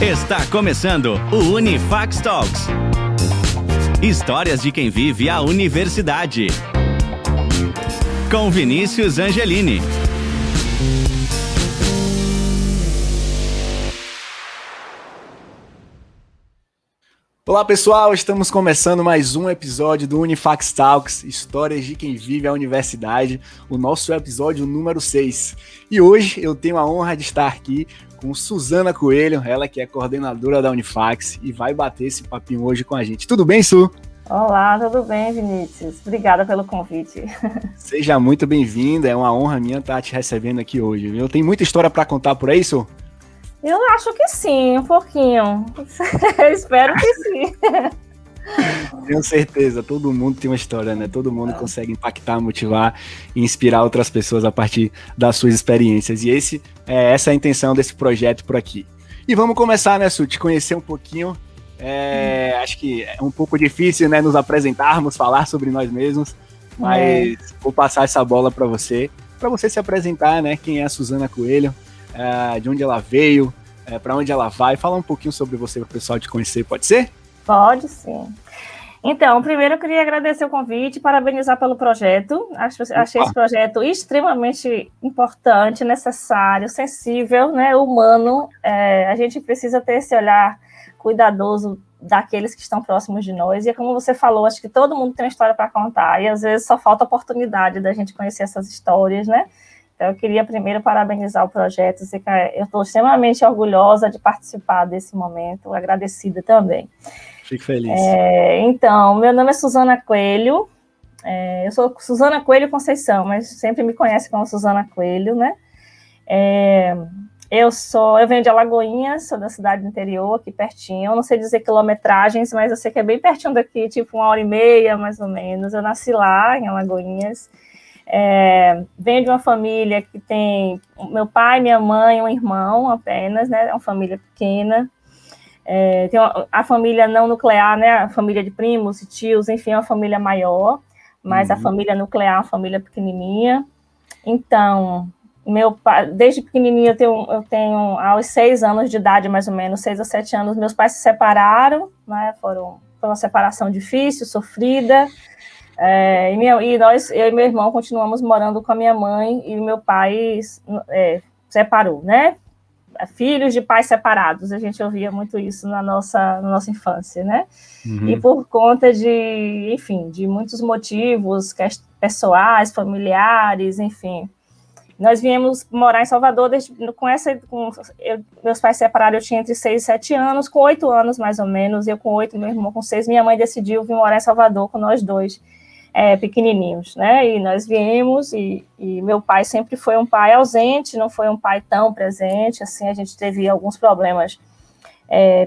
Está começando o Unifax Talks. Histórias de quem vive a universidade. Com Vinícius Angelini. Olá pessoal, estamos começando mais um episódio do Unifax Talks, Histórias de quem vive a universidade, o nosso episódio número 6. E hoje eu tenho a honra de estar aqui com Suzana Coelho, ela que é coordenadora da Unifax e vai bater esse papinho hoje com a gente. Tudo bem, Su? Olá, tudo bem, Vinícius? Obrigada pelo convite. Seja muito bem-vinda, é uma honra minha estar te recebendo aqui hoje, viu? Tem muita história para contar por aí, Su? Eu acho que sim, um pouquinho. Eu espero que sim. Tenho certeza, todo mundo tem uma história, né? Todo mundo consegue impactar, motivar e inspirar outras pessoas a partir das suas experiências. E essa é a intenção desse projeto por aqui. E vamos começar, né, Su? Te conhecer um pouquinho. Acho que é um pouco difícil, né, nos apresentarmos, falar sobre nós mesmos, mas vou passar essa bola para você se apresentar, né? Quem é a Suzana Coelho? De onde ela veio, para onde ela vai, falar um pouquinho sobre você para o pessoal te conhecer, pode ser? Pode sim. Então, primeiro eu queria agradecer o convite, parabenizar pelo projeto. Achei esse projeto extremamente importante, necessário, sensível, né, humano. A gente precisa ter esse olhar cuidadoso daqueles que estão próximos de nós. E como você falou, acho que todo mundo tem uma história para contar, e às vezes só falta oportunidade da gente conhecer essas histórias, né? Então, eu queria primeiro parabenizar o projeto, dizer que eu estou extremamente orgulhosa de participar desse momento, agradecida também. Fico feliz. Então, meu nome é Suzana Coelho, eu sou Suzana Coelho Conceição, mas sempre me conhece como Suzana Coelho, né? Eu venho de Alagoinhas, sou da cidade do interior, aqui pertinho, eu não sei dizer quilometragens, mas eu sei que é bem pertinho daqui, tipo 1h30, mais ou menos. Eu nasci lá, em Alagoinhas. Venho de uma família que tem meu pai, minha mãe, um irmão apenas, né? É uma família pequena. Tem a família não nuclear, né? A família de primos e tios, enfim, é uma família maior, mas a família nuclear é uma família pequenininha. Então, meu pai, desde pequenininho eu tenho aos 6 anos de idade, mais ou menos, 6 a 7 anos, meus pais se separaram, né? Foi uma separação difícil, sofrida. Eu e meu irmão continuamos morando com a minha mãe e meu pai separou, né? Filhos de pais separados, a gente ouvia muito isso na nossa infância, né? E por conta de muitos motivos pessoais, familiares, enfim, nós viemos morar em Salvador meus pais separaram, eu tinha entre 6 e 7 anos, com 8 anos mais ou menos, eu com 8, meu irmão com 6, minha mãe decidiu vir morar em Salvador com nós dois, pequenininhos, né? E nós viemos e meu pai sempre foi um pai ausente, não foi um pai tão presente, assim, a gente teve alguns problemas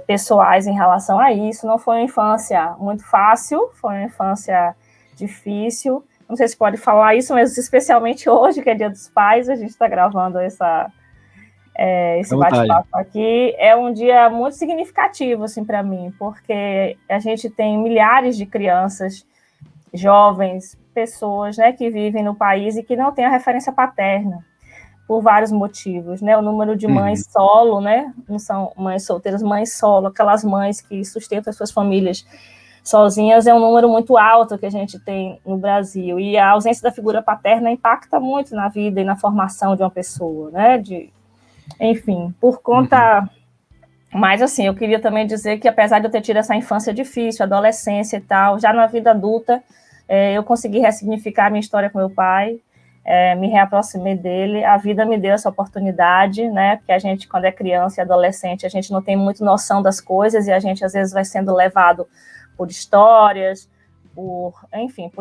pessoais em relação a isso. Não foi uma infância muito fácil, foi uma infância difícil. Não sei se pode falar isso, mas especialmente hoje, que é Dia dos Pais, a gente está gravando esse bate-papo aqui, é um dia muito significativo, assim, para mim, porque a gente tem milhares de crianças, jovens, pessoas, né, que vivem no país e que não têm a referência paterna, por vários motivos, né? O número de mães solo, né? Não são mães solteiras, mães solo, aquelas mães que sustentam as suas famílias sozinhas, é um número muito alto que a gente tem no Brasil. E a ausência da figura paterna impacta muito na vida e na formação de uma pessoa, né? Enfim, por conta... Mas, assim, eu queria também dizer que, apesar de eu ter tido essa infância difícil, adolescência e tal, já na vida adulta, eu consegui ressignificar a minha história com meu pai, me reaproximei dele, a vida me deu essa oportunidade, né, porque a gente, quando é criança e adolescente, a gente não tem muito noção das coisas e a gente, às vezes, vai sendo levado por histórias, por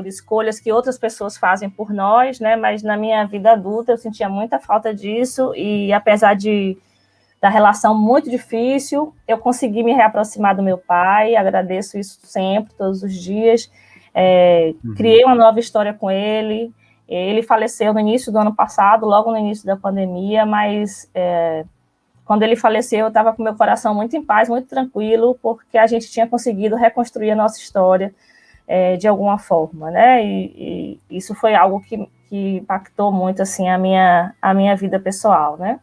escolhas que outras pessoas fazem por nós, né, mas na minha vida adulta eu sentia muita falta disso e, apesar da relação muito difícil, eu consegui me reaproximar do meu pai, agradeço isso sempre, todos os dias, criei uma nova história com ele. Ele faleceu no início do ano passado, logo no início da pandemia, mas quando ele faleceu, eu estava com meu coração muito em paz, muito tranquilo, porque a gente tinha conseguido reconstruir a nossa história de alguma forma, né? E isso foi algo que impactou muito, assim, a minha vida pessoal, né?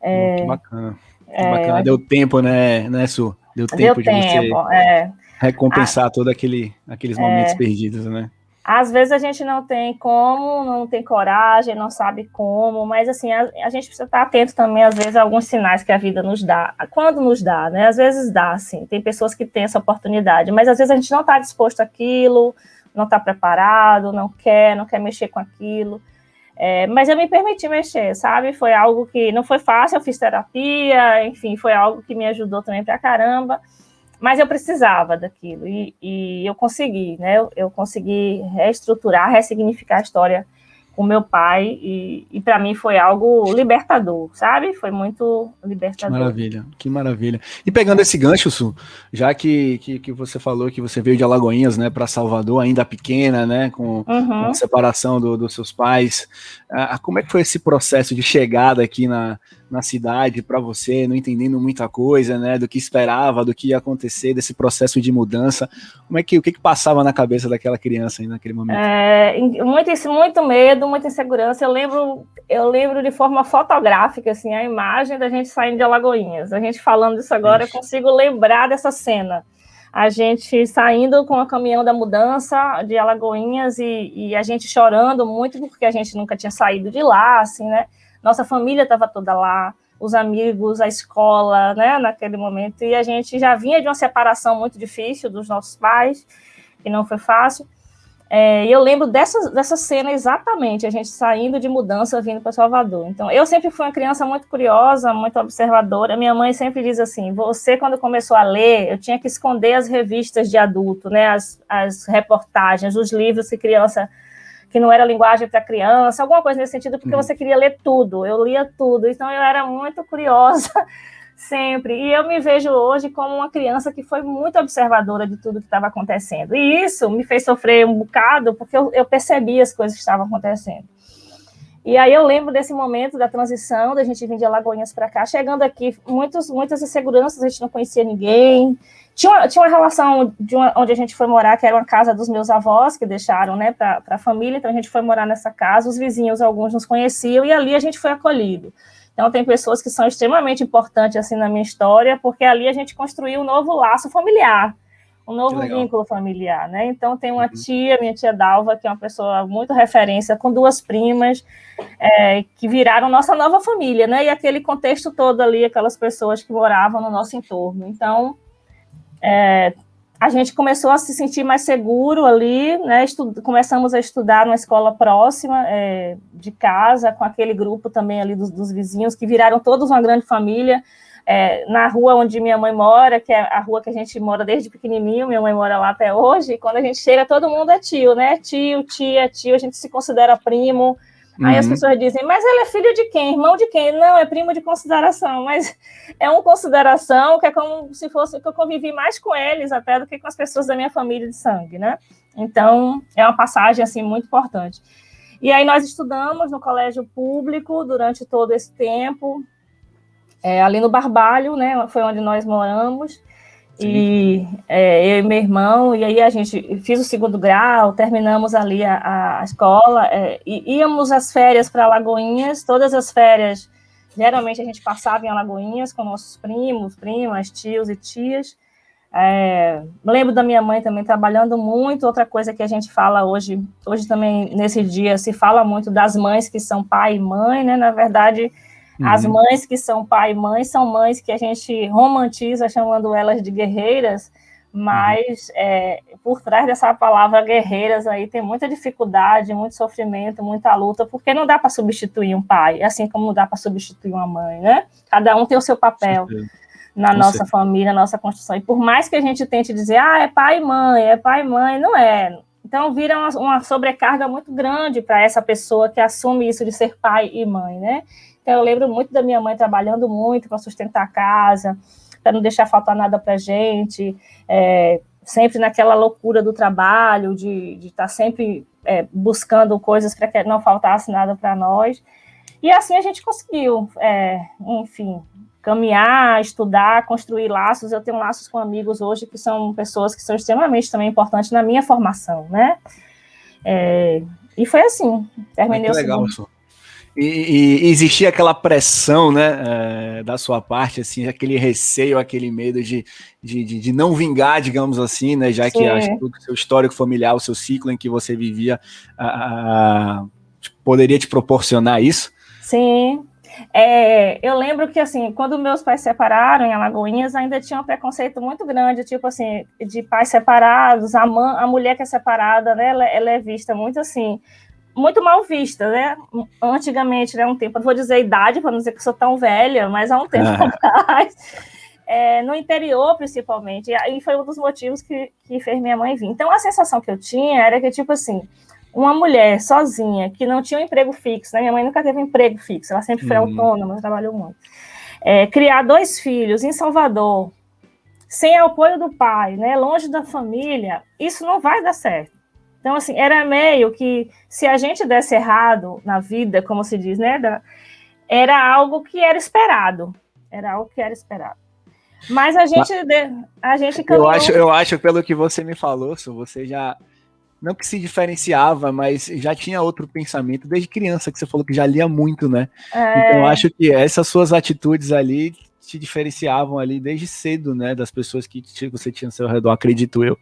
Que bacana. Que bacana, deu tempo, né, Su? Deu tempo de você recompensar todos aqueles momentos perdidos, né? Às vezes a gente não tem como, não tem coragem, não sabe como, mas assim, a gente precisa estar atento também, às vezes, a alguns sinais que a vida nos dá. Quando nos dá, né? Às vezes dá, assim, tem pessoas que têm essa oportunidade, mas às vezes a gente não está disposto àquilo, não está preparado, não quer mexer com aquilo. Mas eu me permiti mexer, sabe? Foi algo que não foi fácil, eu fiz terapia, enfim, foi algo que me ajudou também pra caramba. Mas eu precisava daquilo e eu consegui, né? Eu consegui reestruturar, ressignificar a história com meu pai e para mim foi algo libertador, sabe? Foi muito libertador. Que maravilha. E pegando esse gancho, Su, já que você falou que você veio de Alagoinhas, né, para Salvador, ainda pequena, né, com a separação dos seus pais, como é que foi esse processo de chegada aqui na cidade para você, não entendendo muita coisa, né, do que esperava, do que ia acontecer, desse processo de mudança? O que passava na cabeça daquela criança aí naquele momento? Muito medo, muita insegurança. Eu lembro de forma fotográfica, assim, a imagem da gente saindo de Alagoinhas. A gente falando isso agora, eu consigo lembrar dessa cena. A gente saindo com o caminhão da mudança de Alagoinhas e a gente chorando muito porque a gente nunca tinha saído de lá, assim, né? Nossa família estava toda lá, os amigos, a escola, né, naquele momento. E a gente já vinha de uma separação muito difícil dos nossos pais, que não foi fácil. E eu lembro dessa cena exatamente, a gente saindo de mudança, vindo para Salvador. Então, eu sempre fui uma criança muito curiosa, muito observadora. Minha mãe sempre diz assim, você, quando começou a ler, eu tinha que esconder as revistas de adulto, né, as reportagens, os livros que não era linguagem para criança, alguma coisa nesse sentido, porque você queria ler tudo. Eu lia tudo, então eu era muito curiosa sempre. E eu me vejo hoje como uma criança que foi muito observadora de tudo que estava acontecendo. E isso me fez sofrer um bocado, porque eu percebi as coisas que estavam acontecendo. E aí eu lembro desse momento da transição, da gente vir de Alagoinhas para cá, chegando aqui, muitas inseguranças, a gente não conhecia ninguém. Tinha uma relação onde a gente foi morar, que era uma casa dos meus avós, que deixaram, né, para a família, então a gente foi morar nessa casa, os vizinhos, alguns nos conheciam, e ali a gente foi acolhido. Então, tem pessoas que são extremamente importantes assim, na minha história, porque ali a gente construiu um novo laço familiar, um novo vínculo familiar, né? Então, tem uma tia, minha tia Dalva, que é uma pessoa muito referência, com duas primas, que viraram nossa nova família, né? E aquele contexto todo ali, aquelas pessoas que moravam no nosso entorno. Então, a gente começou a se sentir mais seguro ali, né? Começamos a estudar numa escola próxima de casa, com aquele grupo também ali dos vizinhos, que viraram todos uma grande família, na rua onde minha mãe mora, que é a rua que a gente mora desde pequenininho, minha mãe mora lá até hoje, e quando a gente chega, todo mundo é tio, né? Tio, tia, tio, a gente se considera primo. Aí as pessoas dizem, mas ele é filho de quem? Irmão de quem? Não, é primo de consideração, mas é uma consideração que é como se fosse que eu convivi mais com eles até do que com as pessoas da minha família de sangue, né? Então, é uma passagem, assim, muito importante. E aí nós estudamos no colégio público durante todo esse tempo, ali no Barbalho, né? Foi onde nós moramos. E eu e meu irmão, e aí a gente fiz o segundo grau, terminamos ali a escola, e íamos às férias para Alagoinhas, todas as férias, geralmente a gente passava em Alagoinhas com nossos primos, primas, tios e tias. Lembro da minha mãe também trabalhando muito, outra coisa que a gente fala hoje também, nesse dia, se fala muito das mães que são pai e mãe, né? Na verdade, as mães que são pai e mãe são mães que a gente romantiza chamando elas de guerreiras, mas por trás dessa palavra guerreiras aí tem muita dificuldade, muito sofrimento, muita luta, porque não dá para substituir um pai, assim como não dá para substituir uma mãe, né? Cada um tem o seu papel na nossa família, na nossa construção. E por mais que a gente tente dizer, é pai e mãe, não é. Então vira uma sobrecarga muito grande para essa pessoa que assume isso de ser pai e mãe, né? Então, eu lembro muito da minha mãe trabalhando muito para sustentar a casa, para não deixar faltar nada para a gente, sempre naquela loucura do trabalho, de estar sempre buscando coisas para que não faltasse nada para nós. E assim a gente conseguiu, enfim, caminhar, estudar, construir laços. Eu tenho laços com amigos hoje que são pessoas que são extremamente também importantes na minha formação, né? E foi assim, terminei o segundo. E existia aquela pressão, né, da sua parte, assim, aquele receio, aquele medo de não vingar, digamos assim, né, já que acho que o seu histórico familiar, o seu ciclo em que você vivia, poderia te proporcionar isso? Sim. Eu lembro que, assim, quando meus pais se separaram em Alagoinhas, ainda tinha um preconceito muito grande, tipo assim, de pais separados, a mulher que é separada, né, ela é vista muito assim, muito mal vista, né? Antigamente, né, um tempo, não vou dizer a idade, para não dizer que sou tão velha, mas há um tempo atrás, no interior, principalmente, e foi um dos motivos que fez minha mãe vir. Então, a sensação que eu tinha era que, tipo assim, uma mulher sozinha, que não tinha um emprego fixo, né? Minha mãe nunca teve um emprego fixo, ela sempre foi autônoma, trabalhou muito. Criar 2 filhos em Salvador, sem apoio do pai, né, longe da família, isso não vai dar certo. Então, assim, era meio que, se a gente desse errado na vida, como se diz, né, era algo que era esperado. Era algo que era esperado. Mas a gente caminhou... Eu acho, pelo que você me falou, você já, não que se diferenciava, mas já tinha outro pensamento desde criança, que você falou que já lia muito, né? Então, eu acho que essas suas atitudes ali te diferenciavam ali desde cedo, né, das pessoas que você tinha ao seu redor, acredito eu.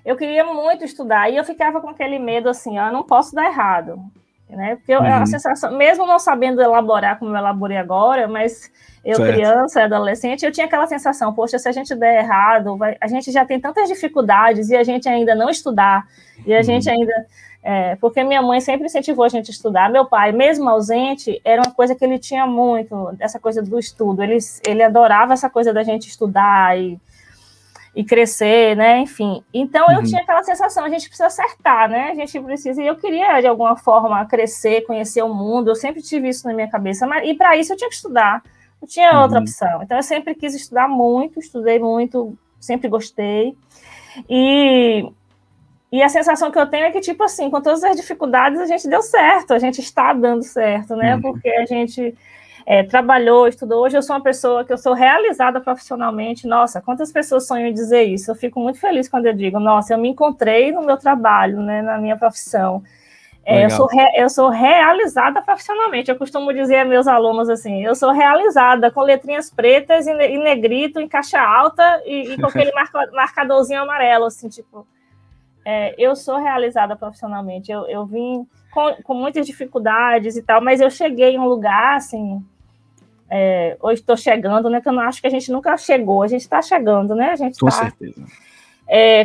Eu queria muito estudar, e eu ficava com aquele medo assim, eu não posso dar errado, né? Porque a sensação, mesmo não sabendo elaborar como eu elaborei agora, mas eu, certo, criança, adolescente, eu tinha aquela sensação, poxa, se a gente der errado, a gente já tem tantas dificuldades, e a gente ainda não estudar, e a gente ainda... porque minha mãe sempre incentivou a gente a estudar. Meu pai, mesmo ausente, era uma coisa que ele tinha muito, essa coisa do estudo. Ele adorava essa coisa da gente estudar e crescer, né? Enfim. Então, eu tinha aquela sensação, a gente precisa acertar, né? A gente precisa... E eu queria, de alguma forma, crescer, conhecer o mundo. Eu sempre tive isso na minha cabeça. E, para isso, eu tinha que estudar. Não tinha outra opção. Então, eu sempre quis estudar muito, estudei muito, sempre gostei. E a sensação que eu tenho é que, tipo assim, com todas as dificuldades, a gente deu certo, a gente está dando certo, né? Porque a gente trabalhou, estudou. Hoje eu sou uma pessoa que eu sou realizada profissionalmente. Nossa, quantas pessoas sonham em dizer isso? Eu fico muito feliz quando eu digo, nossa, eu me encontrei no meu trabalho, né, na minha profissão. Eu sou realizada profissionalmente. Eu costumo dizer a meus alunos assim, eu sou realizada com letrinhas pretas e negrito, em caixa alta e com aquele marcadorzinho amarelo, assim, tipo... eu sou realizada profissionalmente, eu vim com muitas dificuldades e tal, mas eu cheguei em um lugar, assim, hoje estou chegando, né, que eu não acho que a gente nunca chegou, a gente está chegando, né, a gente está... Com certeza.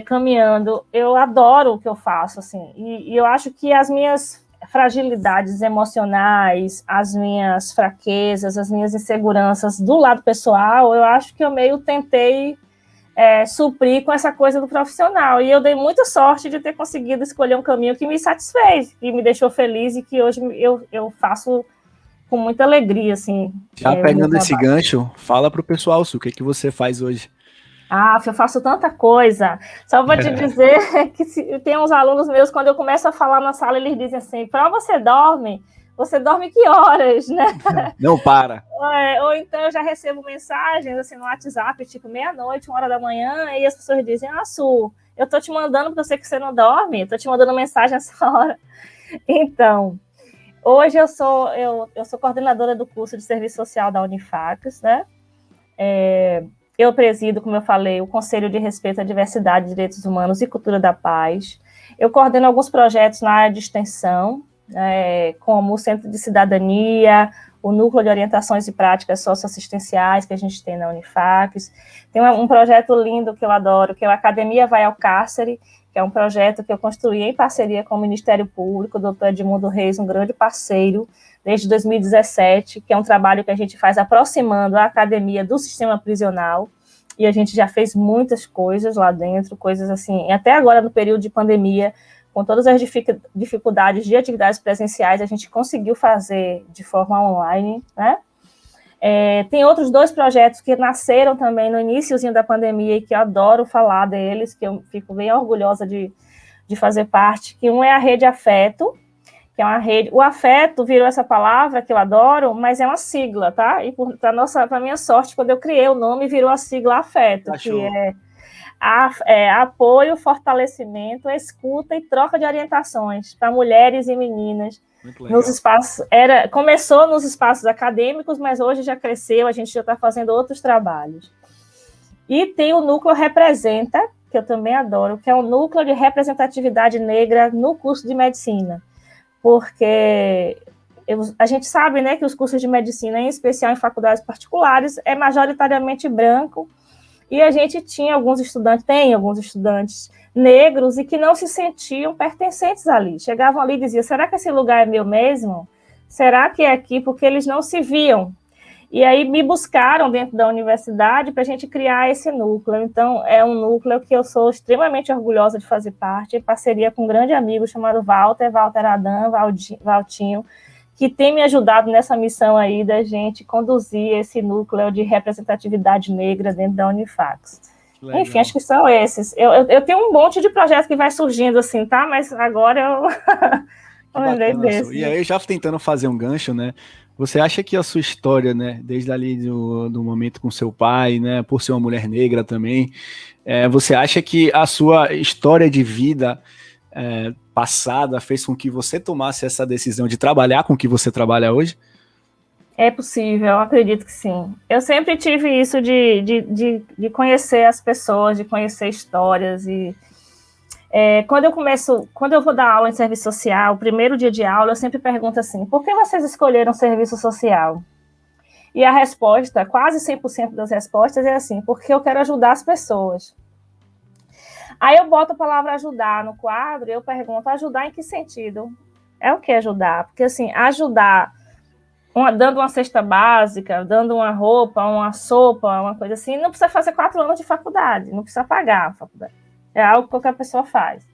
Caminhando, eu adoro o que eu faço, assim, e eu acho que as minhas fragilidades emocionais, as minhas fraquezas, as minhas inseguranças do lado pessoal, eu acho que eu meio tentei suprir com essa coisa do profissional, e eu dei muita sorte de ter conseguido escolher um caminho que me satisfez, que me deixou feliz e que hoje eu faço com muita alegria, assim. Já pegando esse gancho, fala para o pessoal, Su, o que você faz hoje? Eu faço tanta coisa. Só vou te dizer que tem uns alunos meus, quando eu começo a falar na sala, eles dizem assim, você dorme que horas, né? Não para. Ou então eu já recebo mensagens assim, no WhatsApp, tipo, 00:00, 1h, e as pessoas dizem, Su, eu tô te mandando porque eu sei que você não dorme, eu tô te mandando mensagem essa hora. Então, hoje eu sou coordenadora do curso de Serviço Social da Unifacs, né? Eu presido, como eu falei, o Conselho de Respeito à Diversidade, Direitos Humanos e Cultura da Paz. Eu coordeno alguns projetos na área de extensão, como o Centro de Cidadania, o Núcleo de Orientações e Práticas Socioassistenciais que a gente tem na Unifacs. Tem um projeto lindo que eu adoro, que é o Academia Vai ao Cárcere, que é um projeto que eu construí em parceria com o Ministério Público, o doutor Edmundo Reis, um grande parceiro, desde 2017, que é um trabalho que a gente faz aproximando a academia do sistema prisional, e a gente já fez muitas coisas lá dentro, coisas assim, até agora no período de pandemia, com todas as dificuldades de atividades presenciais, a gente conseguiu fazer de forma online, né? Tem outros 2 projetos que nasceram também no iniciozinho da pandemia e que eu adoro falar deles, que eu fico bem orgulhosa de fazer parte, que um é a Rede Afeto, que é uma rede... O afeto virou essa palavra que eu adoro, mas é uma sigla, tá? E para minha sorte, quando eu criei o nome, virou a sigla Afeto, que é apoio, fortalecimento, escuta e troca de orientações para mulheres e meninas nos espaços, começou nos espaços acadêmicos, mas hoje já cresceu, a gente já está fazendo outros trabalhos. E tem o Núcleo Representa, que eu também adoro, que é um núcleo de representatividade negra no curso de medicina, porque a gente sabe, né, que os cursos de medicina, em especial em faculdades particulares, é majoritariamente branco, e a gente tem alguns estudantes negros e que não se sentiam pertencentes ali. Chegavam ali e diziam, será que esse lugar é meu mesmo? Será que é aqui? Porque eles não se viam. E aí me buscaram dentro da universidade para a gente criar esse núcleo. Então, é um núcleo que eu sou extremamente orgulhosa de fazer parte, em parceria com um grande amigo chamado Walter Adam, Valtinho, que tem me ajudado nessa missão aí da gente conduzir esse núcleo de representatividade negra dentro da Unifax. Legal. Enfim, acho que são esses. Eu tenho um monte de projetos que vai surgindo assim, tá? Mas agora eu lembrei desse. E aí, já tentando fazer um gancho, né? Você acha que a sua história, né, desde ali do momento com seu pai, né, por ser uma mulher negra também, você acha que a sua história de vida passada fez com que você tomasse essa decisão de trabalhar com o que você trabalha hoje? É possível, eu acredito que sim. Eu sempre tive isso de conhecer as pessoas, de conhecer histórias. E quando eu vou dar aula em serviço social, o primeiro dia de aula, eu sempre pergunto assim, por que vocês escolheram serviço social? E a resposta, quase 100% das respostas é assim, porque eu quero ajudar as pessoas. Aí eu boto a palavra ajudar no quadro e eu pergunto, ajudar em que sentido? É o que ajudar? Porque assim, ajudar dando uma cesta básica, dando uma roupa, uma sopa, uma coisa assim, não precisa fazer 4 anos de faculdade, não precisa pagar a faculdade. É algo que qualquer pessoa faz.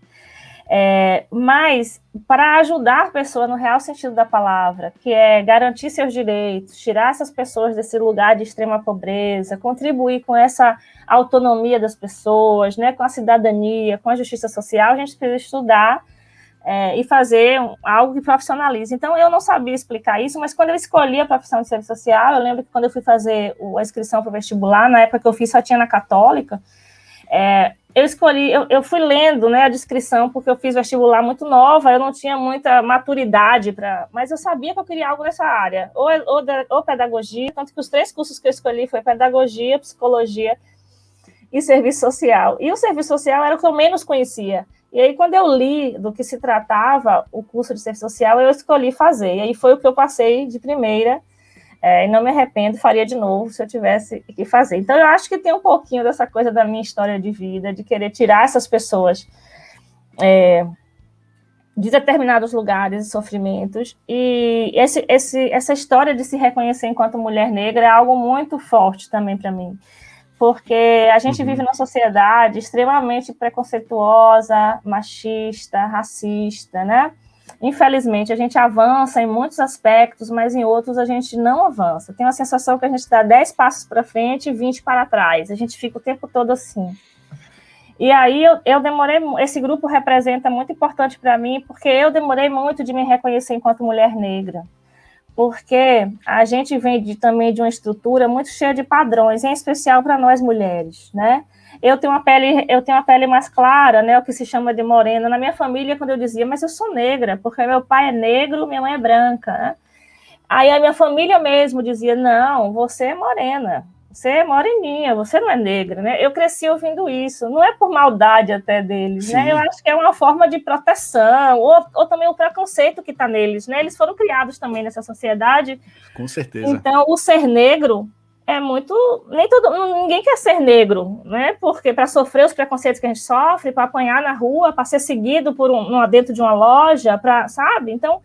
Mas para ajudar a pessoa no real sentido da palavra, que é garantir seus direitos, tirar essas pessoas desse lugar de extrema pobreza, contribuir com essa autonomia das pessoas, né, com a cidadania, com a justiça social, a gente precisa estudar e fazer algo que profissionalize. Então, eu não sabia explicar isso, mas quando eu escolhi a profissão de serviço social, eu lembro que quando eu fui fazer a inscrição para o vestibular, na época que eu fiz só tinha na Católica, eu fui lendo, né, a descrição, porque eu fiz vestibular muito nova, eu não tinha muita maturidade, mas eu sabia que eu queria algo nessa área, ou pedagogia, tanto que os 3 cursos que eu escolhi foi pedagogia, psicologia e serviço social. E o serviço social era o que eu menos conhecia. E aí, quando eu li do que se tratava o curso de serviço social, eu escolhi fazer. E aí foi o que eu passei de primeira, e não me arrependo, faria de novo se eu tivesse que fazer. Então, eu acho que tem um pouquinho dessa coisa da minha história de vida, de querer tirar essas pessoas de determinados lugares e sofrimentos. E essa história de se reconhecer enquanto mulher negra é algo muito forte também para mim. Porque a gente vive numa sociedade extremamente preconceituosa, machista, racista, né? Infelizmente, a gente avança em muitos aspectos, mas em outros a gente não avança. Tem a sensação que a gente dá 10 passos para frente e 20 para trás. A gente fica o tempo todo assim. E aí eu demorei, esse grupo representa muito importante para mim, porque eu demorei muito de me reconhecer enquanto mulher negra. Porque a gente vem também de uma estrutura muito cheia de padrões, em especial para nós mulheres, né? Eu tenho uma pele mais clara, né? O que se chama de morena. Na minha família, quando eu dizia, mas eu sou negra, porque meu pai é negro, minha mãe é branca, né? Aí a minha família mesmo dizia, não, você é morena, você é moreninha, você não é negra, né? Eu cresci ouvindo isso, não é por maldade até deles, Sim. né? Eu acho que é uma forma de proteção, ou também o preconceito que está neles, né? Eles foram criados também nessa sociedade. Com certeza. Então, o ser negro é muito... Ninguém quer ser negro, né? Porque para sofrer os preconceitos que a gente sofre, para apanhar na rua, para ser seguido dentro de uma loja, sabe? Então...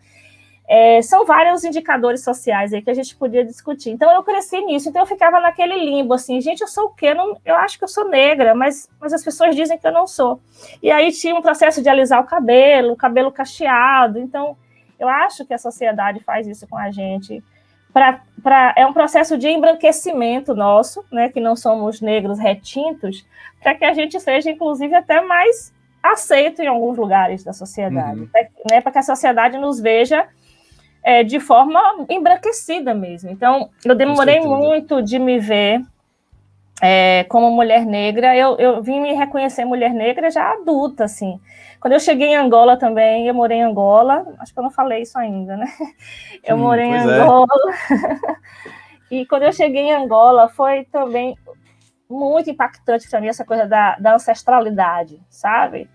são vários indicadores sociais aí que a gente podia discutir. Então, eu cresci nisso. Então, eu ficava naquele limbo, assim, gente, eu sou o quê? Eu acho que eu sou negra, mas as pessoas dizem que eu não sou. E aí tinha um processo de alisar o cabelo cacheado. Então, eu acho que a sociedade faz isso com a gente. É um processo de embranquecimento nosso, né, que não somos negros retintos, para que a gente seja, inclusive, até mais aceito em alguns lugares da sociedade. Né, para que a sociedade nos veja de forma embranquecida mesmo. Então, eu demorei muito de me ver como mulher negra, eu vim me reconhecer mulher negra já adulta, assim. Quando eu cheguei em Angola também, eu morei em Angola, acho que eu não falei isso ainda, né? Eu morei em Angola, e quando eu cheguei em Angola, foi também muito impactante para mim essa coisa da ancestralidade, sabe?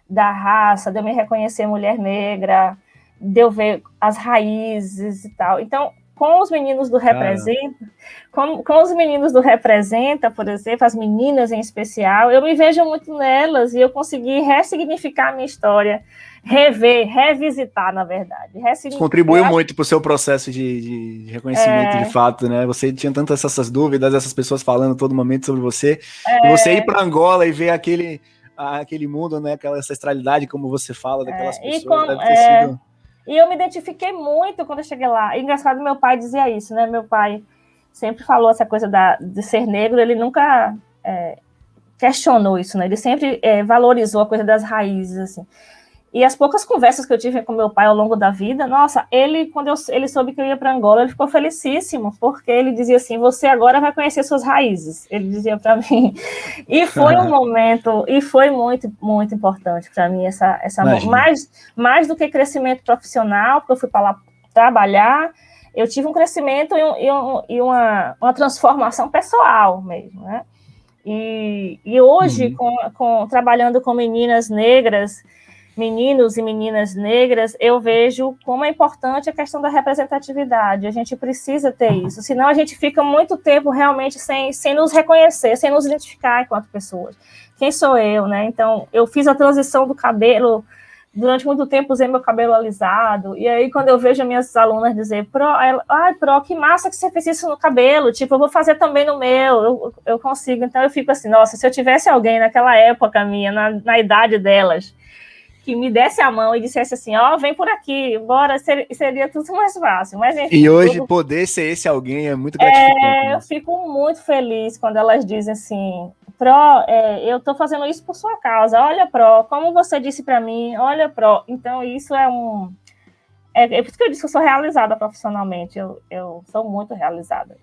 Da raça, de eu me reconhecer mulher negra, de eu ver as raízes e tal. Então, com os meninos do Representa, com os meninos do Representa, por exemplo, as meninas em especial, eu me vejo muito nelas e eu consegui ressignificar a minha história, revisitar, na verdade. Contribuiu muito para o seu processo de reconhecimento, de fato, né? Você tinha tantas essas dúvidas, essas pessoas falando todo momento sobre você, e você ir para Angola e ver aquele mundo, né? Aquela ancestralidade, como você fala, daquelas pessoas, deve ter sido... E eu me identifiquei muito quando eu cheguei lá. E, engraçado, meu pai dizia isso, né? Meu pai sempre falou essa coisa de ser negro, ele nunca questionou isso, né? Ele sempre valorizou a coisa das raízes, assim. E as poucas conversas que eu tive com meu pai ao longo da vida, nossa, quando ele soube que eu ia para Angola, ele ficou felicíssimo, porque ele dizia assim, você agora vai conhecer suas raízes, ele dizia para mim. E foi um momento, e foi muito, muito importante para mim, essa mais do que crescimento profissional, porque eu fui para lá trabalhar, eu tive um crescimento e uma transformação pessoal mesmo, né? E hoje, trabalhando com meninas negras, meninos e meninas negras, eu vejo como é importante a questão da representatividade. A gente precisa ter isso, senão a gente fica muito tempo realmente sem nos reconhecer, sem nos identificar enquanto pessoas. Quem sou eu, né? Então, eu fiz a transição do cabelo, durante muito tempo usei meu cabelo alisado, e aí quando eu vejo minhas alunas dizer, Pro, que massa que você fez isso no cabelo, tipo, eu vou fazer também no meu, eu consigo. Então eu fico assim, nossa, se eu tivesse alguém naquela época minha, na idade delas, que me desse a mão e dissesse assim, vem por aqui, bora, seria tudo mais fácil. Mas, enfim, e hoje poder ser esse alguém é muito gratificante. Eu fico muito feliz quando elas dizem assim, Pro, eu estou fazendo isso por sua causa, olha, Pro, como você disse para mim, olha, Pro. Então, isso é por isso que eu disse que eu sou realizada profissionalmente, eu sou muito realizada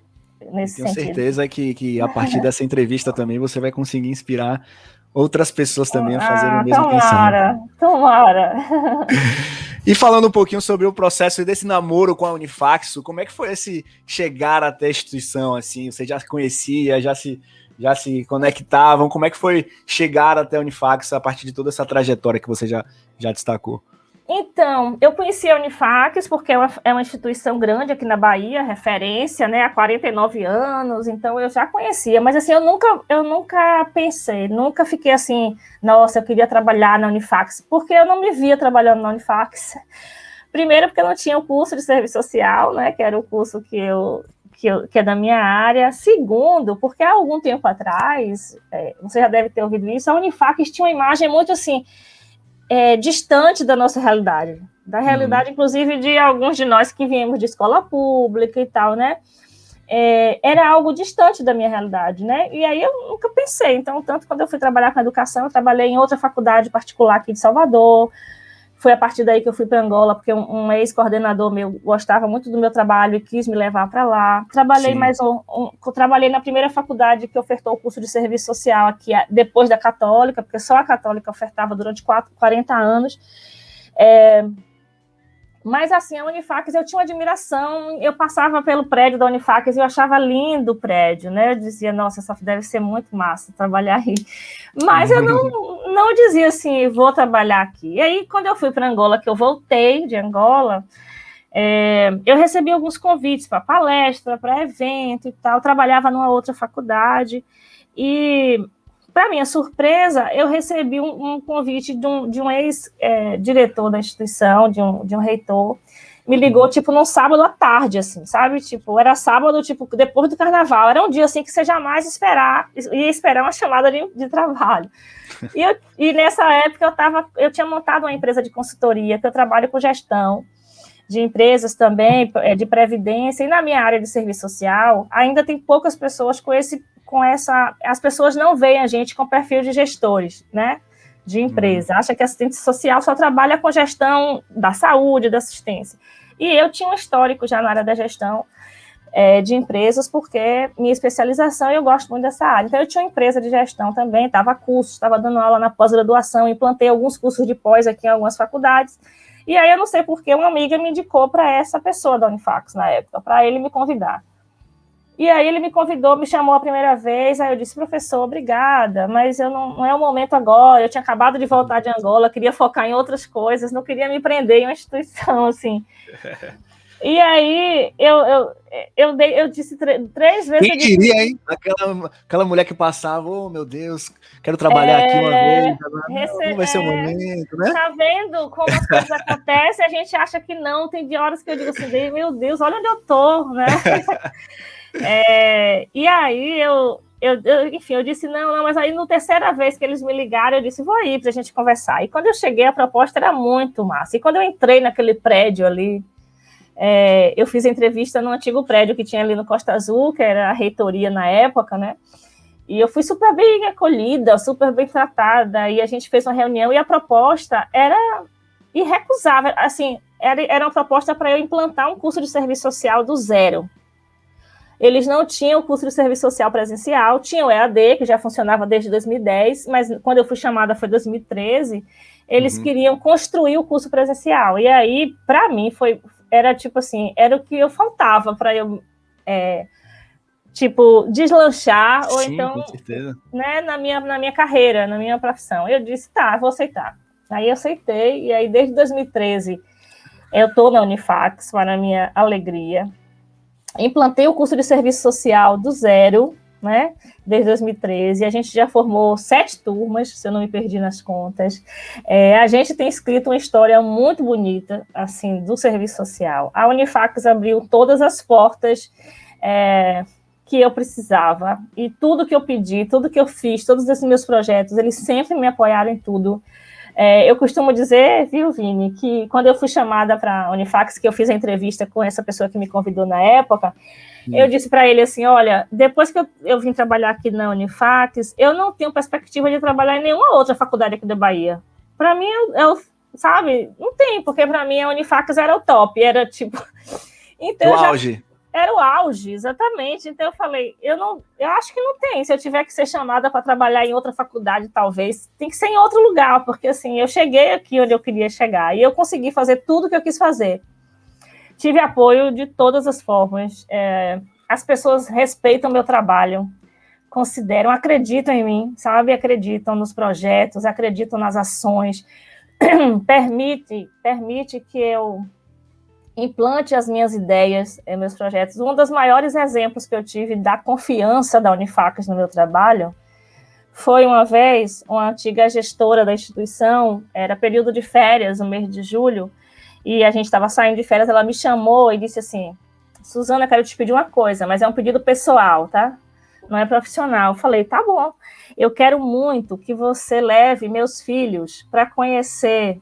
nesse sentido. Tenho certeza que a partir dessa entrevista também você vai conseguir inspirar outras pessoas também a fazerem o mesmo pensamento. Tomara. E falando um pouquinho sobre o processo desse namoro com a Unifax, como é que foi esse chegar até a instituição, assim? Você já se conhecia, já se conectavam? Como é que foi chegar até a Unifax a partir de toda essa trajetória que você já destacou? Então, eu conheci a Unifax porque é uma instituição grande aqui na Bahia, referência, né, há 49 anos, então eu já conhecia, mas assim, eu nunca pensei, nunca fiquei assim, nossa, eu queria trabalhar na Unifax, porque eu não me via trabalhando na Unifax. Primeiro, porque eu não tinha o curso de serviço social, né, que era o curso que é da minha área. Segundo, porque há algum tempo atrás, você já deve ter ouvido isso, a Unifax tinha uma imagem muito assim, distante da nossa realidade, da realidade, inclusive, de alguns de nós que viemos de escola pública e tal, né? Era algo distante da minha realidade, né? E aí eu nunca pensei. Então, tanto quando eu fui trabalhar com educação, eu trabalhei em outra faculdade particular aqui de Salvador. Foi a partir daí que eu fui para Angola, porque um ex-coordenador meu gostava muito do meu trabalho e quis me levar para lá. Trabalhei trabalhei na primeira faculdade que ofertou o curso de serviço social aqui, depois da Católica, porque só a Católica ofertava durante 40 anos. Mas, assim, a Unifax, eu tinha uma admiração, eu passava pelo prédio da Unifax e eu achava lindo o prédio, né? Eu dizia, nossa, essa deve ser muito massa trabalhar aí. Mas eu não dizia assim, vou trabalhar aqui. E aí, quando eu fui para Angola, que eu voltei de Angola, eu recebi alguns convites para palestra, para evento e tal, eu trabalhava numa outra faculdade e... Para minha surpresa, eu recebi um convite de um ex-diretor da instituição, de um reitor, me ligou, tipo, num sábado à tarde, assim, sabe? Tipo, era sábado, tipo, depois do carnaval, era um dia, assim, que você jamais ia esperar uma chamada de trabalho. E nessa época, eu tinha montado uma empresa de consultoria, que eu trabalho com gestão de empresas também, de previdência, e na minha área de serviço social, ainda tem poucas pessoas as pessoas não veem a gente com perfil de gestores, né, de empresa, acha que assistente social só trabalha com gestão da saúde, da assistência, e eu tinha um histórico já na área da gestão, de empresas, porque minha especialização, eu gosto muito dessa área. Então, eu tinha uma empresa de gestão também, estava dando aula na pós-graduação, implantei alguns cursos de pós aqui em algumas faculdades, e aí eu não sei por que uma amiga me indicou para essa pessoa da Unifax na época, para ele me convidar. E aí ele me convidou, me chamou a primeira vez, aí eu disse, professor, obrigada, mas eu não é o momento agora, eu tinha acabado de voltar de Angola, queria focar em outras coisas, não queria me prender em uma instituição, assim. E aí eu disse 3 vezes... Quem diria, hein? Aquela mulher que passava, oh, meu Deus, quero trabalhar aqui uma vez, não vai ser o momento, né? Tá vendo como as coisas acontecem? A gente acha que não, tem horas que eu digo assim, meu Deus, olha onde eu tô, né? E aí enfim, eu disse não, mas aí na terceira vez que eles me ligaram, eu disse, vou ir pra gente conversar. E quando eu cheguei, a proposta era muito massa. E quando eu entrei naquele prédio ali, eu fiz a entrevista no antigo prédio que tinha ali no Costa Azul, que era a reitoria na época, né? E eu fui super bem acolhida, super bem tratada, e a gente fez uma reunião, e a proposta era irrecusável, assim, era uma proposta para eu implantar um curso de serviço social do zero. Eles não tinham o curso de serviço social presencial, tinham o EAD, que já funcionava desde 2010, mas quando eu fui chamada foi 2013, eles queriam construir o curso presencial. E aí, para mim, era tipo assim, era o que eu faltava para eu, deslanchar, ou Sim, então, com certeza. Né, na minha carreira, na minha profissão. Eu disse, tá, vou aceitar. Aí eu aceitei, e aí desde 2013 eu estou na Unifax, para a minha alegria. Implantei o curso de serviço social do zero, né, desde 2013, a gente já formou 7 turmas, se eu não me perdi nas contas. A gente tem escrito uma história muito bonita, assim, do serviço social. A Unifax abriu todas as portas que eu precisava, e tudo que eu pedi, tudo que eu fiz, todos esses meus projetos, eles sempre me apoiaram em tudo. Eu costumo dizer, viu, Vini, que quando eu fui chamada para a Unifax, que eu fiz a entrevista com essa pessoa que me convidou na época, eu disse para ele assim, olha, depois que eu vim trabalhar aqui na Unifax, eu não tenho perspectiva de trabalhar em nenhuma outra faculdade aqui da Bahia. Para mim, sabe, não tem, porque para mim a Unifax era o top, era tipo... Então, o auge. Era o auge, exatamente. Então eu falei, eu acho que não tem. Se eu tiver que ser chamada para trabalhar em outra faculdade, talvez, tem que ser em outro lugar, porque assim, eu cheguei aqui onde eu queria chegar e eu consegui fazer tudo que eu quis fazer. Tive apoio de todas as formas. As pessoas respeitam meu trabalho, consideram, acreditam em mim, sabe? Acreditam nos projetos, acreditam nas ações. Permite que eu implante as minhas ideias, meus projetos. Um dos maiores exemplos que eu tive da confiança da Unifax no meu trabalho foi uma vez, uma antiga gestora da instituição, era período de férias, no mês de julho, e a gente estava saindo de férias, ela me chamou e disse assim, Suzana, quero te pedir uma coisa, mas é um pedido pessoal, tá? Não é profissional. Eu falei, tá bom, eu quero muito que você leve meus filhos para conhecer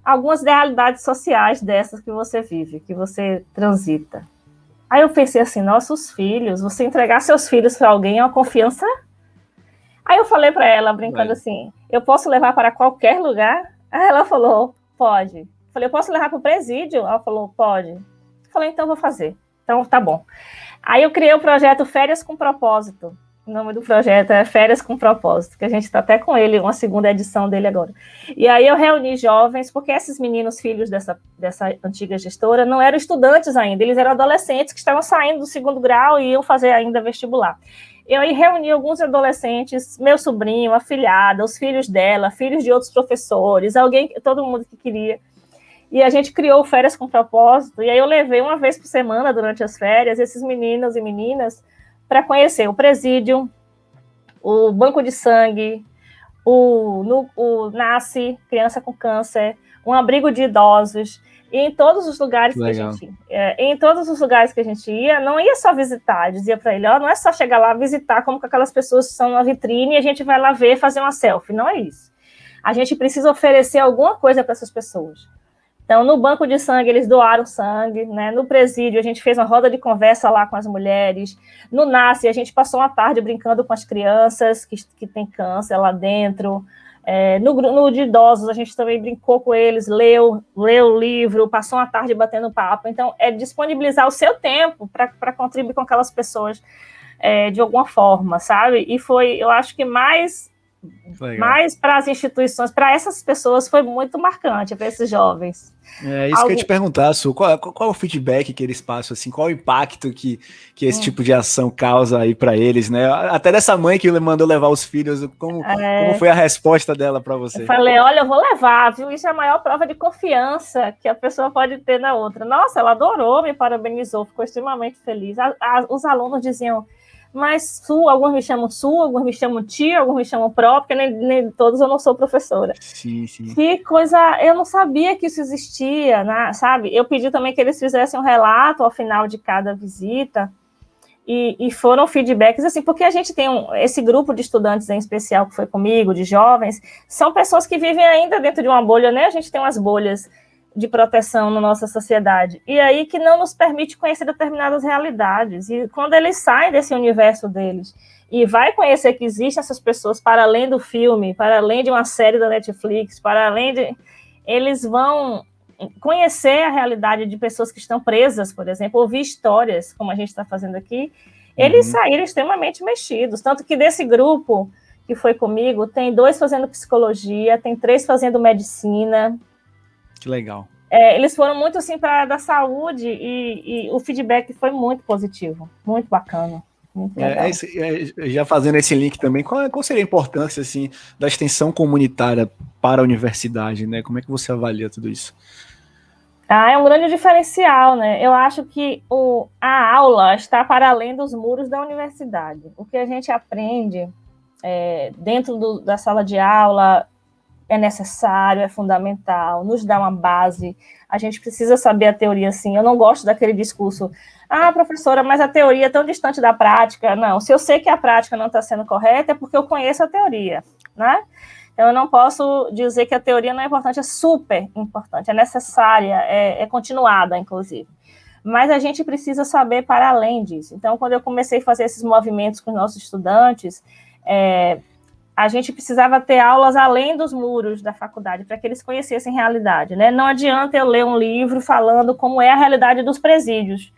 algumas realidades sociais dessas que você vive, que você transita. Aí eu pensei assim, nossos filhos, você entregar seus filhos para alguém é uma confiança? Aí eu falei para ela, brincando assim, eu posso levar para qualquer lugar? Aí ela falou, pode. Eu falei, eu posso levar para o presídio? Ela falou, pode. Eu falei, então vou fazer. Então tá bom. Aí eu criei o projeto Férias com Propósito. O nome do projeto é Férias com Propósito, que a gente está até com ele, uma segunda edição dele agora. E aí eu reuni jovens, porque esses meninos, filhos dessa antiga gestora, não eram estudantes ainda, eles eram adolescentes que estavam saindo do 2º grau e iam fazer ainda vestibular. Eu aí reuni alguns adolescentes, meu sobrinho, afilhada, os filhos dela, filhos de outros professores, todo mundo que queria. E a gente criou Férias com Propósito, e aí eu levei uma vez por semana, durante as férias, esses meninos e meninas para conhecer o presídio, o banco de sangue, o NACE, criança com câncer, um abrigo de idosos, e em todos os lugares que a gente ia, não ia só visitar, dizia para ele, não é só chegar lá visitar como que aquelas pessoas são na vitrine e a gente vai lá ver, fazer uma selfie, não é isso. A gente precisa oferecer alguma coisa para essas pessoas. Então, no banco de sangue, eles doaram sangue, né? No presídio, a gente fez uma roda de conversa lá com as mulheres. No NACE, a gente passou uma tarde brincando com as crianças que têm câncer lá dentro. No de idosos, a gente também brincou com eles, leu o livro, passou uma tarde batendo papo. Então, é disponibilizar o seu tempo para contribuir com aquelas pessoas de alguma forma, sabe? E foi, eu acho que mais para as instituições, para essas pessoas, foi muito marcante, para esses jovens. É isso que eu ia te perguntar, Su. Qual é o feedback que eles passam, assim? Qual o impacto que esse tipo de ação causa aí para eles, né? Até dessa mãe que mandou levar os filhos, como foi a resposta dela para você? Eu falei, olha, eu vou levar, viu? Isso é a maior prova de confiança que a pessoa pode ter na outra. Nossa, ela adorou, me parabenizou, ficou extremamente feliz. Os alunos diziam, mas Su, alguns me chamam Su, alguns me chamam tia, alguns me chamam pró, porque nem todos eu não sou professora. Sim, sim. Que coisa, eu não sabia que isso existia, né, sabe? Eu pedi também que eles fizessem um relato ao final de cada visita, e foram feedbacks, assim, porque a gente tem esse grupo de estudantes em especial que foi comigo, de jovens, são pessoas que vivem ainda dentro de uma bolha, né? A gente tem umas bolhas de proteção na nossa sociedade, e aí que não nos permite conhecer determinadas realidades, e quando eles saem desse universo deles, e vai conhecer que existem essas pessoas para além do filme, para além de uma série da Netflix, para além de... Eles vão conhecer a realidade de pessoas que estão presas, por exemplo, ouvir histórias, como a gente está fazendo aqui, eles saíram extremamente mexidos, tanto que desse grupo que foi comigo, tem 2 fazendo psicologia, tem 3 fazendo medicina. Que legal. Eles foram muito assim para a área da saúde e o feedback foi muito positivo, muito bacana. Muito legal. Já fazendo esse link também, qual seria a importância assim, da extensão comunitária para a universidade, né? Como é que você avalia tudo isso? É um grande diferencial, né? Eu acho que a aula está para além dos muros da universidade. O que a gente aprende dentro da sala de aula é necessário, é fundamental, nos dá uma base, a gente precisa saber a teoria, sim. Eu não gosto daquele discurso, professora, mas a teoria é tão distante da prática. Não, se eu sei que a prática não está sendo correta, é porque eu conheço a teoria, né? Então, eu não posso dizer que a teoria não é importante, é super importante, é necessária, é continuada, inclusive. Mas a gente precisa saber para além disso. Então, quando eu comecei a fazer esses movimentos com os nossos estudantes, a gente precisava ter aulas além dos muros da faculdade, para que eles conhecessem realidade, né? Não adianta eu ler um livro falando como é a realidade dos presídios,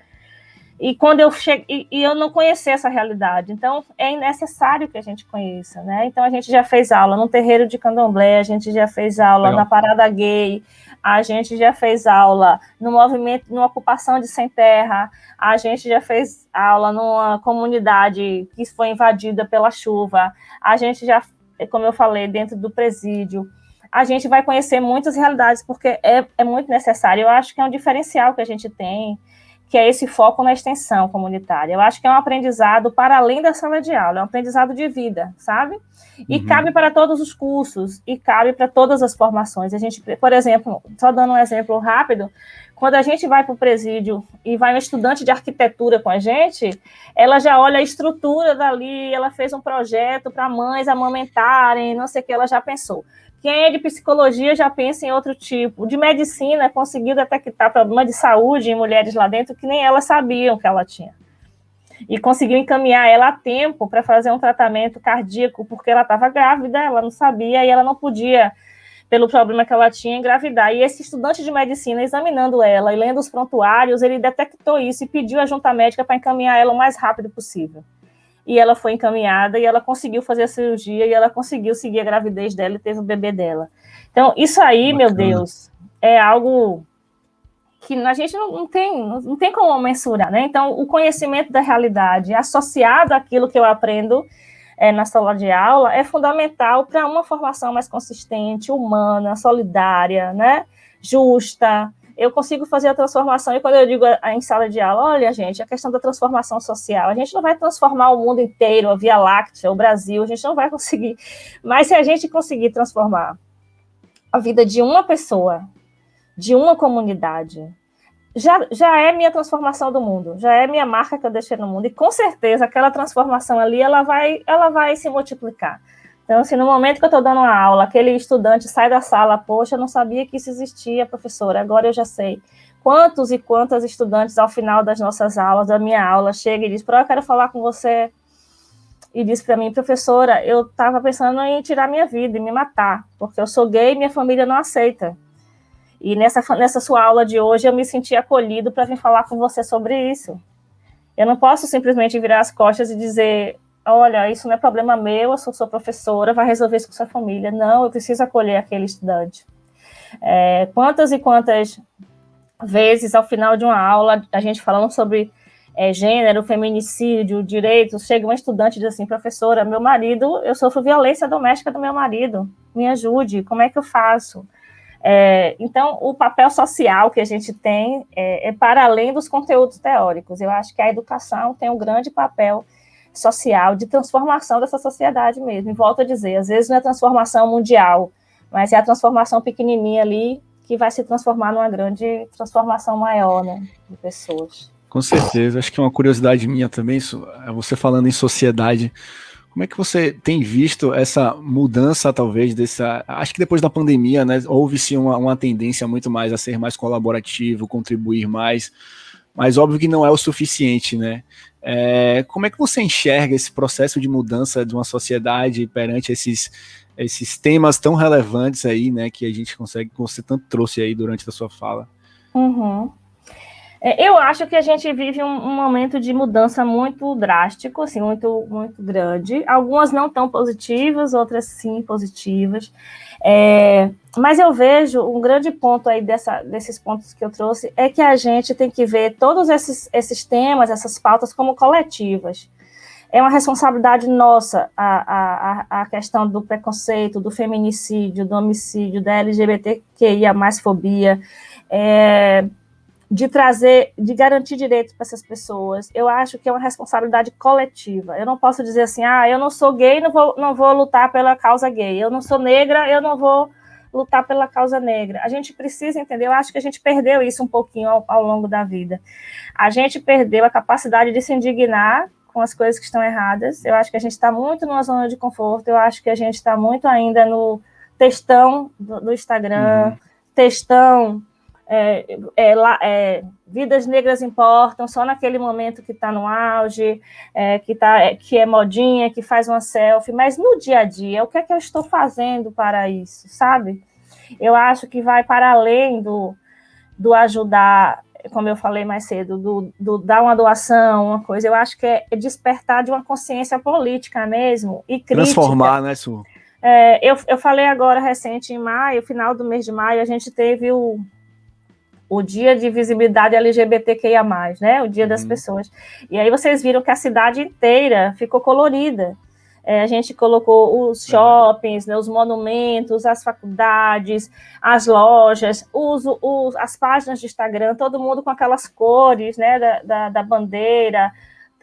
e quando eu chego e eu não conhecer essa realidade. Então, é necessário que a gente conheça, né? Então, a gente já fez aula no terreiro de candomblé, a gente já fez aula na parada gay, a gente já fez aula no movimento, numa ocupação de sem terra, a gente já fez aula numa comunidade que foi invadida pela chuva, a gente já, como eu falei, dentro do presídio. A gente vai conhecer muitas realidades, porque é muito necessário. Eu acho que é um diferencial que a gente tem, que é esse foco na extensão comunitária. Eu acho que é um aprendizado para além da sala de aula, é um aprendizado de vida, sabe? E cabe para todos os cursos, e cabe para todas as formações. A gente, por exemplo, só dando um exemplo rápido, quando a gente vai para o presídio e vai uma estudante de arquitetura com a gente, ela já olha a estrutura dali, ela fez um projeto para mães amamentarem, não sei o que, ela já pensou. Quem é de psicologia já pensa em outro tipo. De medicina, conseguiu detectar problema de saúde em mulheres lá dentro que nem elas sabiam que ela tinha. E conseguiu encaminhar ela a tempo para fazer um tratamento cardíaco, porque ela estava grávida, ela não sabia e ela não podia, pelo problema que ela tinha, engravidar. E esse estudante de medicina, examinando ela e lendo os prontuários, ele detectou isso e pediu a junta médica para encaminhar ela o mais rápido possível. E ela foi encaminhada, e ela conseguiu fazer a cirurgia, e ela conseguiu seguir a gravidez dela e teve o bebê dela. Então, isso aí, meu Deus, é algo que a gente não tem como mensurar, né? Então, o conhecimento da realidade associado àquilo que eu aprendo na sala de aula é fundamental para uma formação mais consistente, humana, solidária, né? Justa. Eu consigo fazer a transformação, e quando eu digo em sala de aula, olha, gente, a questão da transformação social, a gente não vai transformar o mundo inteiro, a Via Láctea, o Brasil, a gente não vai conseguir, mas se a gente conseguir transformar a vida de uma pessoa, de uma comunidade, já é minha transformação do mundo, já é minha marca que eu deixei no mundo, e com certeza aquela transformação ali, ela vai se multiplicar. Então, assim, no momento que eu estou dando uma aula, aquele estudante sai da sala, poxa, eu não sabia que isso existia, professora, agora eu já sei. Quantos e quantas estudantes, ao final das nossas aulas, da minha aula, chegam e dizem, eu quero falar com você. e disse para mim, professora, eu estava pensando em tirar minha vida e me matar, porque eu sou gay e minha família não aceita. E nessa sua aula de hoje eu me senti acolhido para vir falar com você sobre isso. Eu não posso simplesmente virar as costas e dizer, olha, isso não é problema meu, eu sou sua professora, vai resolver isso com sua família. Não, eu preciso acolher aquele estudante. Quantas e quantas vezes, ao final de uma aula, a gente falando sobre gênero, feminicídio, direitos, chega um estudante e diz assim, professora, meu marido, eu sofro violência doméstica do meu marido, me ajude, como é que eu faço? Então, o papel social que a gente tem é para além dos conteúdos teóricos. Eu acho que a educação tem um grande papel social de transformação dessa sociedade mesmo. E volto a dizer, às vezes não é transformação mundial, mas é a transformação pequenininha ali que vai se transformar numa grande transformação maior, né, de pessoas. Com certeza. Acho que é uma curiosidade minha também, você falando em sociedade. Como é que você tem visto essa mudança, talvez, acho que depois da pandemia, né, houve-se uma tendência muito mais a ser mais colaborativo, contribuir mais, mas óbvio que não é o suficiente, né? Como é que você enxerga esse processo de mudança de uma sociedade perante esses temas tão relevantes aí, né, que a gente consegue, que você tanto trouxe aí durante a sua fala? Uhum. Eu acho que a gente vive um momento de mudança muito drástico, assim, muito, muito grande. Algumas não tão positivas, outras sim positivas. Mas eu vejo um grande ponto aí desses pontos que eu trouxe é que a gente tem que ver todos esses temas, essas pautas como coletivas. É uma responsabilidade nossa a questão do preconceito, do feminicídio, do homicídio, da LGBTQIA+, fobia, de garantir direitos para essas pessoas. Eu acho que é uma responsabilidade coletiva. Eu não posso dizer assim, eu não sou gay, não vou lutar pela causa gay. Eu não sou negra, eu não vou lutar pela causa negra. A gente precisa entender, eu acho que a gente perdeu isso um pouquinho ao longo da vida. A gente perdeu a capacidade de se indignar com as coisas que estão erradas. Eu acho que a gente está muito numa zona de conforto, eu acho que a gente está muito ainda no textão do Instagram, textão, vidas negras importam, só naquele momento que está no auge, que é modinha, que faz uma selfie, mas no dia a dia, o que é que eu estou fazendo para isso, sabe? Eu acho que vai para além do ajudar, como eu falei mais cedo, do dar uma doação, uma coisa, eu acho que é despertar de uma consciência política mesmo, e crítica. Transformar, né, Su? Eu falei agora, recente, em maio, final do mês de maio, a gente teve o dia de visibilidade LGBTQIA+, né? O dia das pessoas. E aí vocês viram que a cidade inteira ficou colorida. A gente colocou os shoppings, né, os monumentos, as faculdades, as lojas, as páginas de Instagram, todo mundo com aquelas cores, né, da bandeira,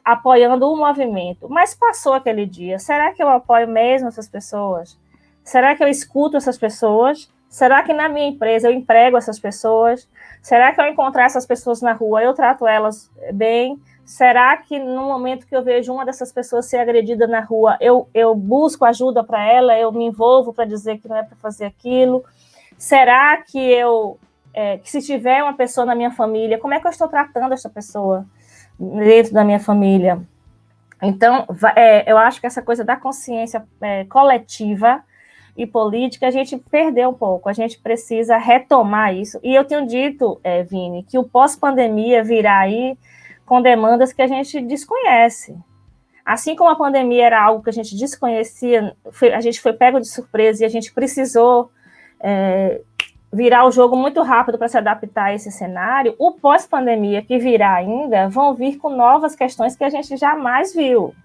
apoiando o movimento. Mas passou aquele dia. Será que eu apoio mesmo essas pessoas? Será que eu escuto essas pessoas? Será que na minha empresa eu emprego essas pessoas? Será que ao encontrar essas pessoas na rua eu trato elas bem? Será que no momento que eu vejo uma dessas pessoas ser agredida na rua, eu busco ajuda para ela, eu me envolvo para dizer que não é para fazer aquilo? Será que que se tiver uma pessoa na minha família, como é que eu estou tratando essa pessoa dentro da minha família? Então, eu acho que essa coisa da consciência coletiva e política, a gente perdeu um pouco, a gente precisa retomar isso. E eu tenho dito, Vini, que o pós-pandemia virá aí com demandas que a gente desconhece. Assim como a pandemia era algo que a gente desconhecia, a gente foi pego de surpresa e a gente precisou virar o jogo muito rápido para se adaptar a esse cenário, o pós-pandemia que virá ainda vão vir com novas questões que a gente jamais viu.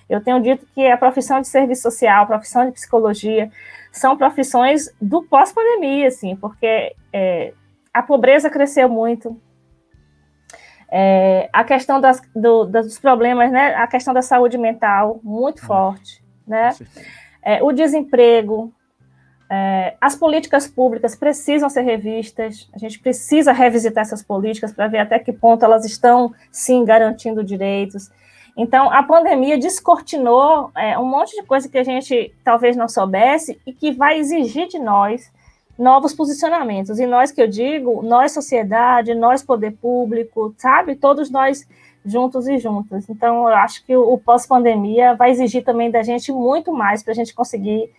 Eu tenho dito que a profissão de serviço social, a profissão de psicologia, são profissões do pós-pandemia, assim, porque a pobreza cresceu muito, a questão dos problemas, né, a questão da saúde mental, muito forte, né, o desemprego, as políticas públicas precisam ser revistas, a gente precisa revisitar essas políticas para ver até que ponto elas estão, sim, garantindo direitos. Então, a pandemia descortinou um monte de coisa que a gente talvez não soubesse e que vai exigir de nós novos posicionamentos. E nós, que eu digo, nós sociedade, nós poder público, sabe? Todos nós juntos e juntas. Então, eu acho que o pós-pandemia vai exigir também da gente muito mais para a gente conseguir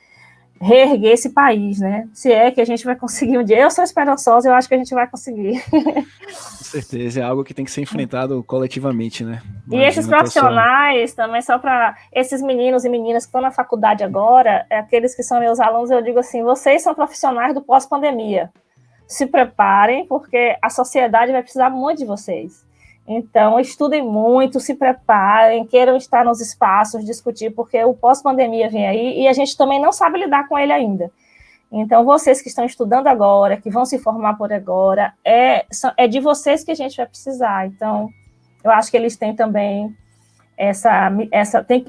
reerguer esse país, né? Se é que a gente vai conseguir um dia. Eu sou esperançosa, eu acho que a gente vai conseguir. Com certeza, é algo que tem que ser enfrentado coletivamente, né? Imagina, e esses profissionais também, só para esses meninos e meninas que estão na faculdade agora, aqueles que são meus alunos, eu digo assim, vocês são profissionais do pós-pandemia. Se preparem, porque a sociedade vai precisar muito de vocês. Então, estudem muito, se preparem, queiram estar nos espaços, discutir, porque o pós-pandemia vem aí e a gente também não sabe lidar com ele ainda. Então, vocês que estão estudando agora, que vão se formar por agora, é de vocês que a gente vai precisar. Então, eu acho que eles têm também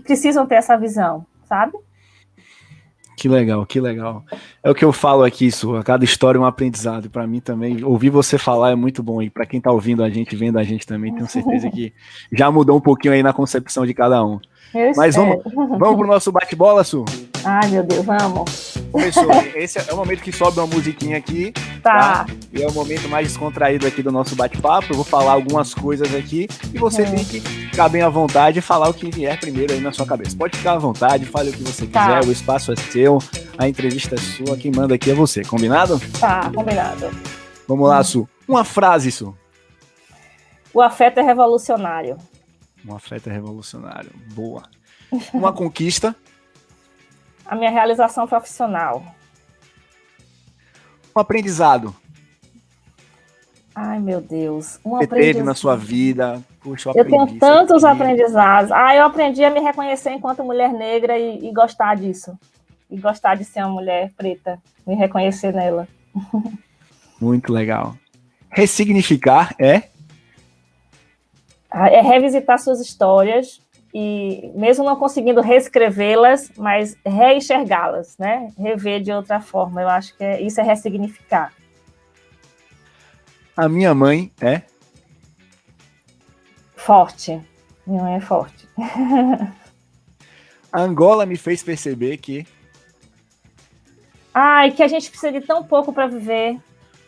precisam ter essa visão, sabe? Que legal, que legal. É o que eu falo aqui, Su, a cada história é um aprendizado. Para mim também, ouvir você falar é muito bom. E para quem está ouvindo a gente, vendo a gente também, tenho certeza que já mudou um pouquinho aí na concepção de cada um. Mas vamos pro nosso bate-bola, Su? Ai, meu Deus, vamos. Começou. Esse é o momento que sobe uma musiquinha aqui. Tá. E é o momento mais descontraído aqui do nosso bate-papo. Eu vou falar algumas coisas aqui e você tem que ficar bem à vontade e falar o que vier primeiro aí na sua cabeça. Pode ficar à vontade, fale o que você quiser, o espaço é seu, a entrevista é sua, quem manda aqui é você. Combinado? Tá, combinado. Vamos lá, Su. Uma frase, Su. O afeto é revolucionário. Um afeto é revolucionário. Boa. Uma conquista. A minha realização profissional. Um aprendizado. Ai, meu Deus. Teve na sua vida. Puxa, eu tenho tantos aprendizados. Eu aprendi a me reconhecer enquanto mulher negra e gostar disso. E gostar de ser uma mulher preta. Me reconhecer nela. Muito legal. Ressignificar é revisitar suas histórias e, mesmo não conseguindo reescrevê-las, mas reenxergá-las, né? Rever de outra forma. Eu acho que isso é ressignificar. A minha mãe é? Forte. Minha mãe é forte. A Angola me fez perceber que... que a gente precisa de tão pouco para viver.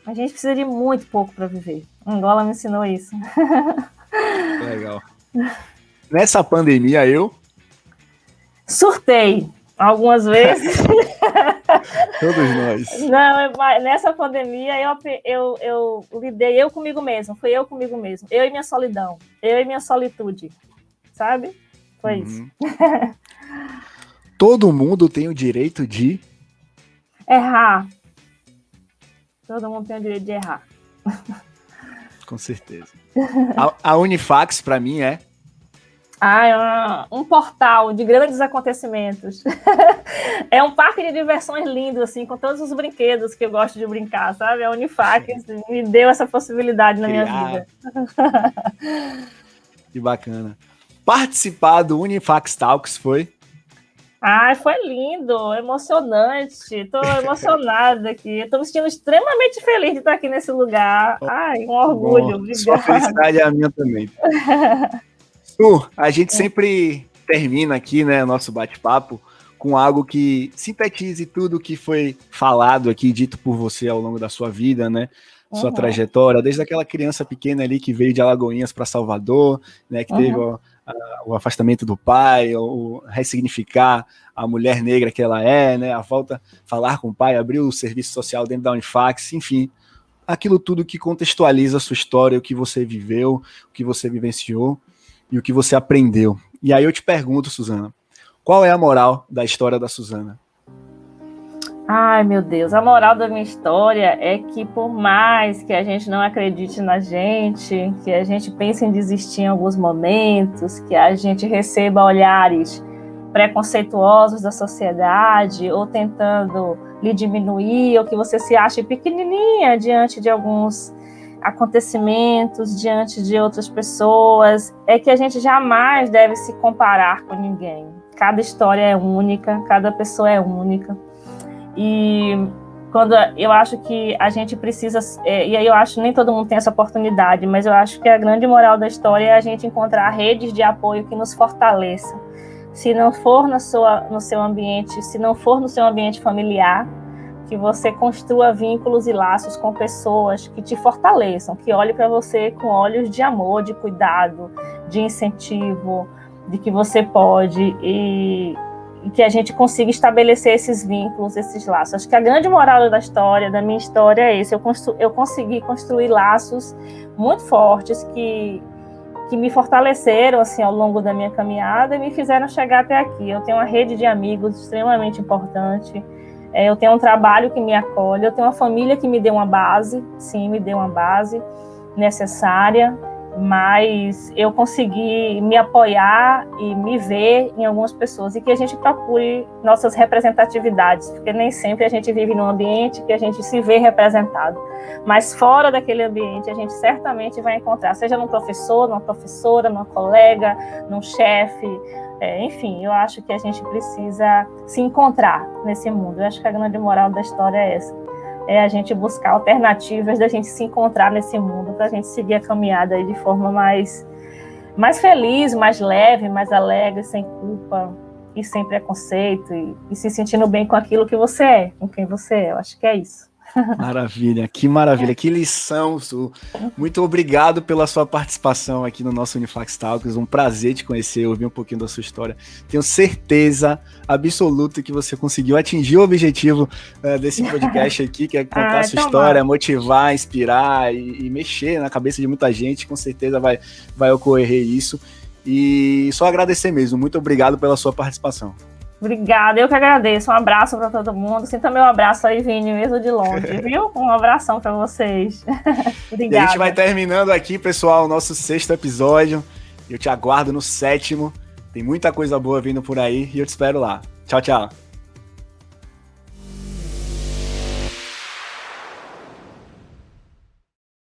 A gente precisa de muito pouco para viver. A Angola me ensinou isso. Legal. Nessa pandemia, eu... surtei algumas vezes. Todos nós. Não, nessa pandemia eu lidei comigo mesmo. Fui eu comigo mesmo. Eu e minha solidão. Eu e minha solitude. Sabe? Foi isso. Todo mundo tem o direito de... errar. Todo mundo tem o direito de errar. Com certeza. A Unifax, para mim, é... um portal de grandes acontecimentos. É um parque de diversões lindo, assim, com todos os brinquedos que eu gosto de brincar, sabe? A Unifax me deu essa possibilidade na minha vida. Que bacana. Participar do Unifax Talks foi... foi lindo, emocionante. Estou emocionada aqui. Estou me sentindo extremamente feliz de estar aqui nesse lugar. Um orgulho. Obrigada. Sua felicidade é a minha também. A gente sempre termina aqui, né, nosso bate-papo com algo que sintetize tudo que foi falado aqui, dito por você ao longo da sua vida, né? Sua trajetória, desde aquela criança pequena ali que veio de Alagoinhas para Salvador, né, que teve o afastamento do pai, o ressignificar a mulher negra que ela é, né, a volta a falar com o pai, abrir o serviço social dentro da Unifax, enfim, aquilo tudo que contextualiza a sua história, o que você viveu, o que você vivenciou e o que você aprendeu. E aí eu te pergunto, Suzana, qual é a moral da história da Suzana? Ai, meu Deus, a moral da minha história é que por mais que a gente não acredite na gente, que a gente pense em desistir em alguns momentos, que a gente receba olhares preconceituosos da sociedade ou tentando lhe diminuir, ou que você se ache pequenininha diante de alguns acontecimentos, diante de outras pessoas, é que a gente jamais deve se comparar com ninguém. Cada história é única, cada pessoa é única. E quando eu acho que a gente precisa, e aí eu acho que nem todo mundo tem essa oportunidade, mas eu acho que a grande moral da história é a gente encontrar redes de apoio que nos fortaleçam. Se não for no seu ambiente, se não for no seu ambiente familiar, que você construa vínculos e laços com pessoas que te fortaleçam, que olhem para você com olhos de amor, de cuidado, de incentivo, de que você pode e que a gente consiga estabelecer esses vínculos, esses laços. Acho que a grande moral da minha história é esse. Eu consegui construir laços muito fortes que me fortaleceram assim, ao longo da minha caminhada e me fizeram chegar até aqui. Eu tenho uma rede de amigos extremamente importante, eu tenho um trabalho que me acolhe, eu tenho uma família que me deu uma base, sim, me deu uma base necessária, mas eu consegui me apoiar e me ver em algumas pessoas e que a gente procure nossas representatividades, porque nem sempre a gente vive num ambiente que a gente se vê representado, mas fora daquele ambiente a gente certamente vai encontrar, seja num professor, numa professora, numa colega, num chefe, enfim, eu acho que a gente precisa se encontrar nesse mundo. Eu acho que a grande moral da história é essa. É a gente buscar alternativas da gente se encontrar nesse mundo, para a gente seguir a caminhada aí de forma mais feliz, mais leve, mais alegre, sem culpa e sem preconceito, e se sentindo bem com aquilo que você é, com quem você é. Eu acho que é isso. Maravilha, que lição, Su. Muito obrigado pela sua participação aqui no nosso Unifax Talks, um prazer te conhecer, ouvir um pouquinho da sua história. Tenho certeza absoluta que você conseguiu atingir o objetivo desse podcast aqui, que é contar a sua história, motivar, inspirar e mexer na cabeça de muita gente. Com certeza vai ocorrer isso, e só agradecer mesmo. Muito obrigado pela sua participação. Obrigada, eu que agradeço. Um abraço para todo mundo. Sinta meu abraço aí, Vini, mesmo de longe, viu? Um abração para vocês. Obrigada. E a gente vai terminando aqui, pessoal, o nosso 6º episódio. Eu te aguardo no 7º. Tem muita coisa boa vindo por aí e eu te espero lá. Tchau, tchau.